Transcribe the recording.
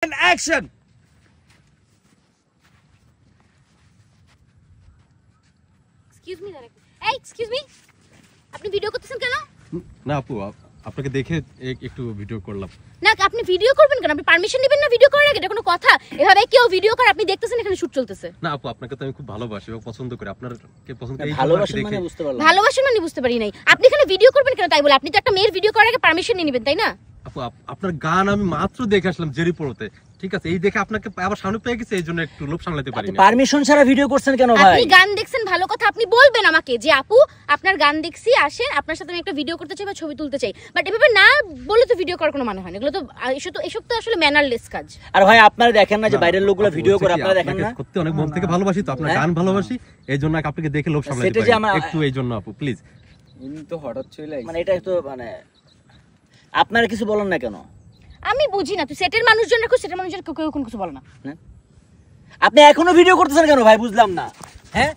And action! Excuse me, hey, excuse me. আপনি video করতেছেন কেন? না আপু, আপনাকে দেখে একটু ভিডিও করলাম। না, আপনি ভিডিও করবেন কেন? আপনি পারমিশন নেবেন না ভিডিও করার আগে? এটা কোনো কথা? এভাবে কেউ ভিডিও করে আপনি দেখতেছেন এখানে শুট চলতেছে। না আপু, আপনাকে তো আমি খুব ভালোবাসি এবং পছন্দ করি। আপনাকে পছন্দ করি। ভালোবাসেন মানে বুঝতে পারলাম। ভালোবাসেন মানে বুঝতে পারি নাই। আপনি এখানে ভিডিও করবেন কেন তাই বলে? আপনি তো একটা মেয়ের ভিডিও করার আগে পারমিশন নিয়ে নেবেন, তাই না? আপু, আপনার গান আমি মাত্র দেখে আসলাম জেরিপোতে। ঠিক আছে, এই দেখে আপনাকে আবার সামনে পেয়ে গেছে, এইজন্য একটু লোভ সামলাতে পারিনি। পারমিশন ছাড়া ভিডিও করছেন কেন ভাই? আপনি গান দেখছেন ভালো কথা, আপনি বলবেন আমাকে যে আপু আপনার গান দেখছি, আসেন আপনার সাথে আমি একটা ভিডিও করতে চাই বা ছবি তুলতে চাই। বাট এভাবে না বলে তো ভিডিও করার কোনো মানে হয় না। এগুলো তো এসব তো আসলে ম্যানারলেস কাজ। আর ভাই আপনারা দেখেন না যে বাইরের লোকগুলো ভিডিও করে, আপনারা দেখেন না? সত্যি অনেক মন থেকে ভালোবাসি তো, আপনার গান ভালোবাসি, এইজন্য আপনাকে দেখে লোভ সামলাতে পারি একটু, এইজন্য আপু প্লিজ। ইনি তো হঠাৎ চলে আইছে। মানে এটা তো মানে আপনারা কিছু বলেন না কেন? আমি বুঝি না, তুই সেটের মানুষজন রাখো, সেটের মানুষজন কেউ কোনো কিছু বলে না। আপনি এখনো ভিডিও করতেছেন কেন ভাই? বুঝলাম না। হ্যাঁ